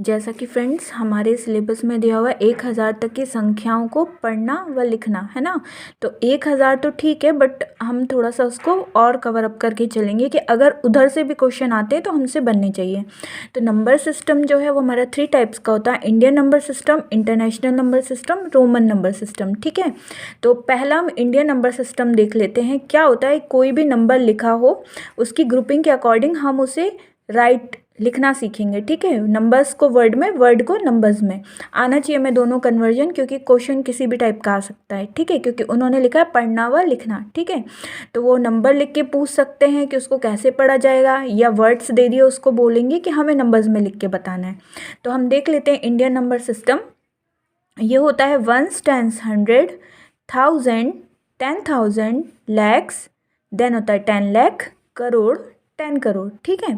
जैसा कि फ्रेंड्स हमारे सिलेबस में दिया हुआ है 1000 तक की संख्याओं को पढ़ना व लिखना है ना। तो 1000 तो ठीक है, बट हम थोड़ा सा उसको और कवर अप करके चलेंगे कि अगर उधर से भी क्वेश्चन आते हैं तो हमसे बनने चाहिए। तो नंबर सिस्टम जो है वो हमारा 3 टाइप्स का होता है, Indian number system, international number system, Roman number system. ठीक है, तो पहला हम इंडियन नंबर सिस्टम देख लेते हैं। क्या होता है, कोई भी नंबर लिखा हो उसकी ग्रुपिंग के अकॉर्डिंग हम उसे राइट लिखना सीखेंगे। ठीक है, नंबर्स को वर्ड में, वर्ड को नंबर्स में आना चाहिए हमें दोनों कन्वर्जन, क्योंकि क्वेश्चन किसी भी टाइप का आ सकता है। ठीक है, क्योंकि उन्होंने लिखा है पढ़ना व लिखना। ठीक है, तो वो नंबर लिख के पूछ सकते हैं कि उसको कैसे पढ़ा जाएगा, या वर्ड्स दे दिए उसको बोलेंगे कि हमें नंबर्स में लिख के बताना है। तो हम देख लेते हैं इंडियन नंबर सिस्टम। ये होता है 1s, 10s, 100, 1000, 10,000, लैक्स, देन होता है 10 लाख, करोड़, 10 करोड़। ठीक है,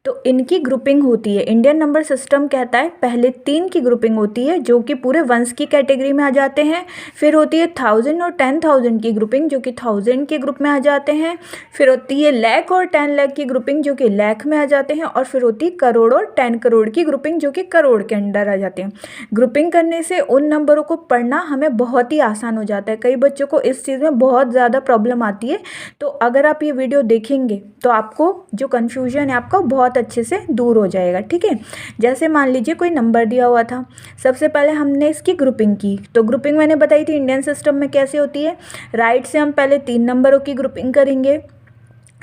तो इनकी ग्रुपिंग होती है। इंडियन नंबर सिस्टम कहता है पहले 3 की ग्रुपिंग होती है जो कि पूरे वंस की कैटेगरी में आ जाते हैं, फिर होती है 1000 और 10,000 की ग्रुपिंग जो कि 1000 के ग्रुप में आ जाते हैं, फिर होती है लाख और 10 लाख की ग्रुपिंग जो कि लाख में आ जाते हैं, और फिर होती है करोड़ और 10 करोड़ की ग्रुपिंग जो कि करोड़ के अंडर आ जाते हैं। ग्रुपिंग करने से उन नंबरों को पढ़ना हमें बहुत ही आसान हो जाता है। कई बच्चों को इस चीज़ में बहुत ज़्यादा प्रॉब्लम आती है, तो अगर आप ये वीडियो देखेंगे तो आपको जो कन्फ्यूजन है आपका बहुत अच्छे से दूर हो जाएगा। ठीक है, जैसे मान लीजिए कोई नंबर दिया हुआ था, सबसे पहले हमने इसकी ग्रुपिंग की। तो ग्रुपिंग मैंने बताई थी इंडियन सिस्टम में कैसे होती है। राइट से हम पहले 3 नंबरों की ग्रुपिंग करेंगे,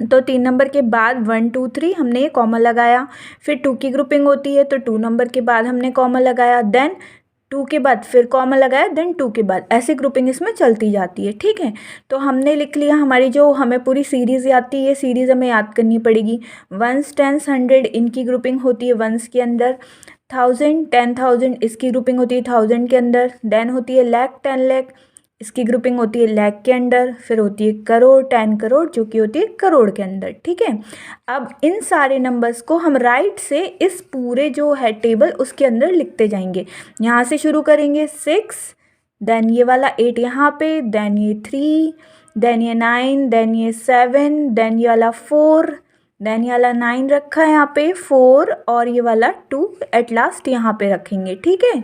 तो 3 नंबर के बाद 1 2 3 हमने ये कॉमा लगाया। फिर 2 की ग्रुपिंग होती है, तो 2 नंबर के बाद हमने कॉमा लगाया, देन 2 के बाद फिर कॉमा लगाया, देन 2 के बाद, ऐसी ग्रुपिंग इसमें चलती जाती है। ठीक है, तो हमने लिख लिया, हमारी जो हमें पूरी सीरीज़ आती है, सीरीज़ हमें याद करनी पड़ेगी। 1s, 10s, 100 इनकी ग्रुपिंग होती है वंस के अंदर, 1000, 10,000 इसकी ग्रुपिंग होती है 1000 के अंदर, देन होती है लाख, 10 लाख इसकी ग्रुपिंग होती है लाख के अंदर, फिर होती है करोड़, 10 करोड़ जो कि होती है करोड़ के अंदर। ठीक है, अब इन सारे नंबर्स को हम राइट से इस पूरे जो है टेबल उसके अंदर लिखते जाएंगे। यहाँ से शुरू करेंगे 6, देन ये वाला 8 यहाँ पे, देन ये 3, देन ये 9, देन ये 7, देन ये वाला 4, देन ये वाला 9 रखा है यहाँ पे 4, और ये वाला 2 एट लास्ट यहाँ पे रखेंगे। ठीक है,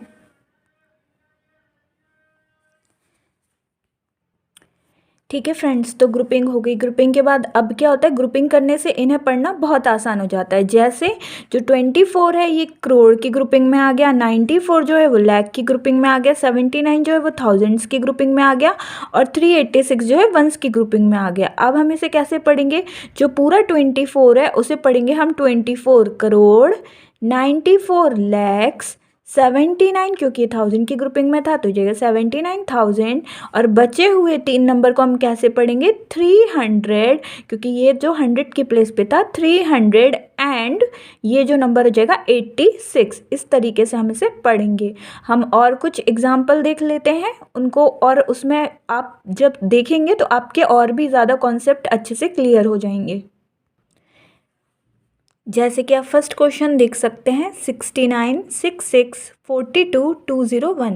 ठीक है फ्रेंड्स, तो ग्रुपिंग हो गई। ग्रुपिंग के बाद अब क्या होता है, ग्रुपिंग करने से इन्हें पढ़ना बहुत आसान हो जाता है। जैसे जो 24 है ये करोड़ की ग्रुपिंग में आ गया, 94 जो है वो लाख की ग्रुपिंग में आ गया, 79 जो है वो थाउजेंड्स की ग्रुपिंग में आ गया, और 386 जो है वंस की ग्रुपिंग में आ गया। अब हम इसे कैसे पढ़ेंगे, जो पूरा 24 है उसे पढ़ेंगे हम 24 करोड़, 94 लैक्स, 79 क्योंकि ये 1000 की ग्रुपिंग में था तो जगह 79,000, और बचे हुए 3 नंबर को हम कैसे पढ़ेंगे 300, क्योंकि ये जो 100 की प्लेस पे था 300, एंड ये जो नंबर हो जाएगा 86। इस तरीके से हम इसे पढ़ेंगे। हम और कुछ एग्जाम्पल देख लेते हैं उनको, और उसमें आप जब देखेंगे तो आपके और भी ज़्यादा कॉन्सेप्ट अच्छे से क्लियर हो जाएंगे। जैसे कि आप फर्स्ट क्वेश्चन देख सकते हैं 69, 66, 42, 201।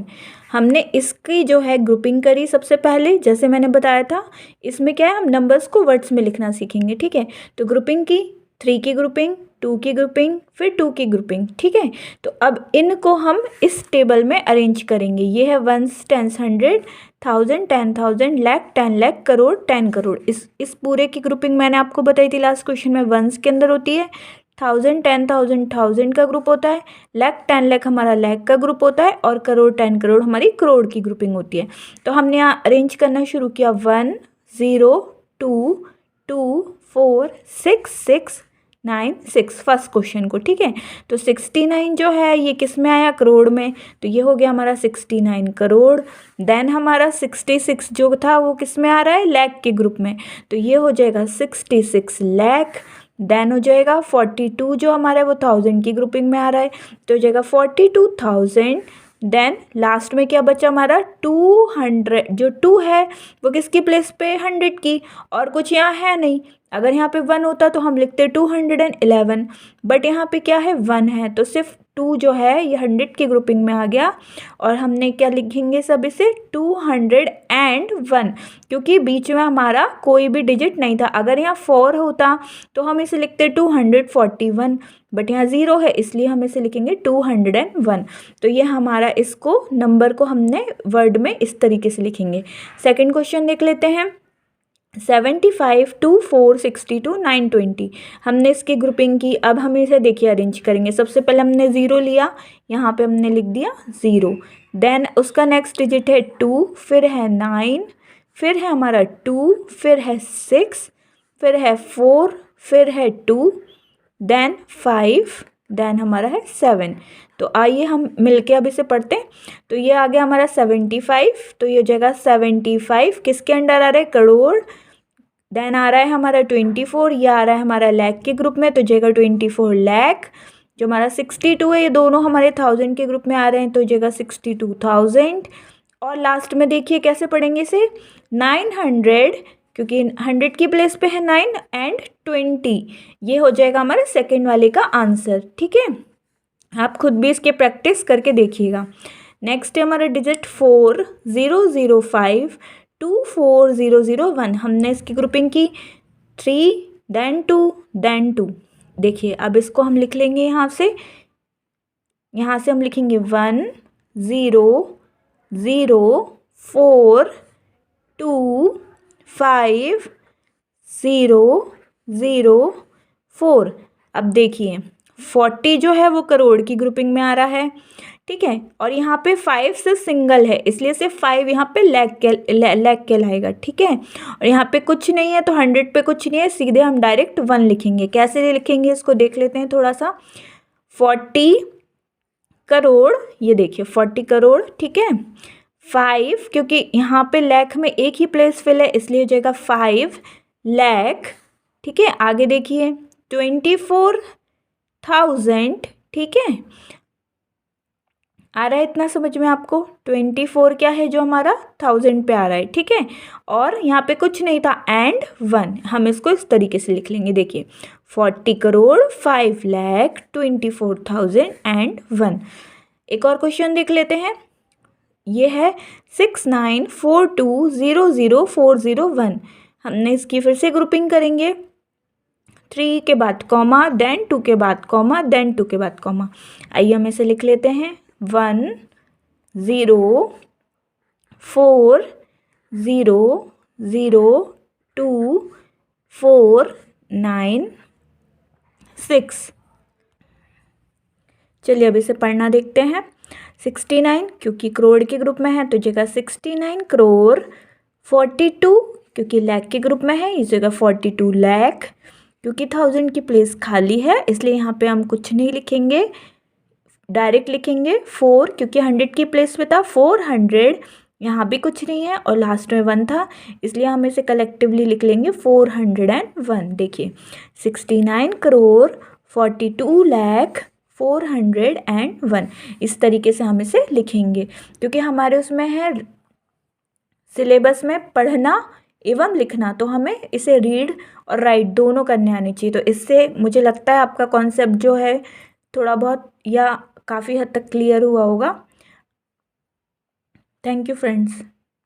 हमने इसकी जो है ग्रुपिंग करी सबसे पहले, जैसे मैंने बताया था इसमें क्या है, हम नंबर्स को वर्ड्स में लिखना सीखेंगे। ठीक है, तो ग्रुपिंग की 3 की ग्रुपिंग, 2 की ग्रुपिंग, फिर 2 की ग्रुपिंग। ठीक है, तो अब इनको हम इस टेबल में अरेंज करेंगे। ये है 1s, 10s, 100, 1000, 10,000, लाख, 10 लाख, करोड़, 10 करोड़। इस पूरे की ग्रुपिंग मैंने आपको बताई थी लास्ट क्वेश्चन में, वंस के अंदर होती है, 1000, 10,000, 1000 का ग्रुप होता है, लाख, 10 लाख हमारा लाख का ग्रुप होता है, और करोड़, 10 करोड़ हमारी करोड़ की ग्रुपिंग होती है। तो हमने यहाँ अरेंज करना शुरू किया 1 0 2 2 4 6 6 9 6 फर्स्ट क्वेश्चन को। ठीक है, तो 69 जो है ये किस में आया, करोड़ में, तो ये हो गया हमारा 69 करोड़। देन हमारा 66 जो था वो किस में आ रहा है, लाख के ग्रुप में, तो ये हो जाएगा 66 लाख। देन हो जाएगा 42 जो हमारा वो 1000 की ग्रुपिंग में आ रहा है, तो हो जाएगा 42,000। देन लास्ट में क्या बचा हमारा 200, जो 2 है वो किसकी प्लेस पे, 100 की, और कुछ यहाँ है नहीं। अगर यहाँ पे 1 होता तो हम लिखते 211, बट यहाँ पे क्या है 1 है, तो सिर्फ 2 जो है ये 100 की ग्रुपिंग में आ गया और हमने क्या लिखेंगे सब इसे 201, क्योंकि बीच में हमारा कोई भी डिजिट नहीं था। अगर यहाँ 4 होता तो हम इसे लिखते 241, बट यहाँ 0 है इसलिए हम इसे लिखेंगे 201। तो ये हमारा इसको नंबर को हमने वर्ड में इस तरीके से लिखेंगे। सेकंड क्वेश्चन देख लेते हैं। 75, 24, 62, 920 हमने इसकी ग्रुपिंग की। अब हम इसे देखिए अरेंज करेंगे। सबसे पहले हमने 0 लिया, यहाँ पे हमने लिख दिया 0। देन उसका नेक्स्ट डिजिट है 2, फिर है 9, फिर है हमारा 2, फिर है 6, फिर है 4, फिर है 2, देन 5, देन हमारा है 7। तो आइए हम मिलके अब इसे पढ़ते हैं। तो ये आ गया हमारा 75, तो ये जगह 75 किसके अंडर आ रहा है, करोड़। देन आ रहा है हमारा 24, ये आ रहा है हमारा लाख के ग्रुप में, तो जगह 24 लाख। जो हमारा 62 है, ये दोनों हमारे 1000 के ग्रुप में आ रहे हैं, तो जगह 62,000। और लास्ट में देखिए कैसे पढ़ेंगे इसे, 900, क्योंकि 100 की प्लेस पे है 9 एंड 20, ये हो जाएगा हमारे सेकेंड वाले का आंसर। ठीक है, आप खुद भी इसके प्रैक्टिस करके देखिएगा। नेक्स्ट है हमारा डिजिट 4005, 24001 हमने इसकी ग्रुपिंग की 3, देन 2, देन 2। देखिए अब इसको हम लिख लेंगे यहाँ से हम लिखेंगे 1 0 0 4 2 5 0 0 4। अब देखिए 40 जो है वो करोड़ की ग्रुपिंग में आ रहा है, ठीक है। और यहाँ पे 5 से सिंगल है, इसलिए से 5 यहाँ पे लाख कहलाएगा, ठीक है। और यहाँ पे कुछ नहीं है तो 100 पे कुछ नहीं है, सीधे हम डायरेक्ट 1 लिखेंगे। कैसे लिखेंगे इसको देख लेते हैं थोड़ा सा। 40 करोड़, ये देखिए 40 करोड़, ठीक है। 5 क्योंकि यहाँ पे लाख में एक ही प्लेस फिल है, इसलिए हो जाएगा 5 लाख, ठीक है। आगे देखिए 24,000, ठीक है। आ रहा है इतना समझ में आपको। 24 क्या है जो हमारा 1000 पे आ रहा है, ठीक है। और यहाँ पे कुछ नहीं था एंड 1, हम इसको इस तरीके से लिख लेंगे। देखिए 40 करोड़ 5 लाख 24,000 एंड 1। एक और क्वेश्चन देख लेते हैं। ये है 6942000401। हमने इसकी फिर से ग्रुपिंग करेंगे। 3 के बाद कॉमा, देन 2 के बाद कॉमा, देन 2 के बाद कॉमा। आइए हम इसे लिख लेते हैं। 1 0 4 0 0 2 4 9 6। चलिए अब इसे पढ़ना देखते हैं। 69 क्योंकि करोड़ के ग्रुप में है तो जगह 69 करोड़। 42 क्योंकि लाख के ग्रुप में है, इस जगह 42 लाख। क्योंकि 1000 की प्लेस खाली है इसलिए यहाँ पे हम कुछ नहीं लिखेंगे, डायरेक्ट लिखेंगे 4 क्योंकि 100 की प्लेस पे था 400, यहाँ भी कुछ नहीं है और लास्ट में 1 था इसलिए हम इसे कलेक्टिवली लिख लेंगे 401। देखिए 69 करोड़ 42 लाख 401, इस तरीके से हम इसे लिखेंगे। क्योंकि हमारे उसमें है सिलेबस में पढ़ना एवं लिखना, तो हमें इसे रीड और राइट दोनों करने आनी चाहिए। तो इससे मुझे लगता है आपका कॉन्सेप्ट जो है थोड़ा बहुत या काफ़ी हद तक क्लियर हुआ होगा। Thank you friends.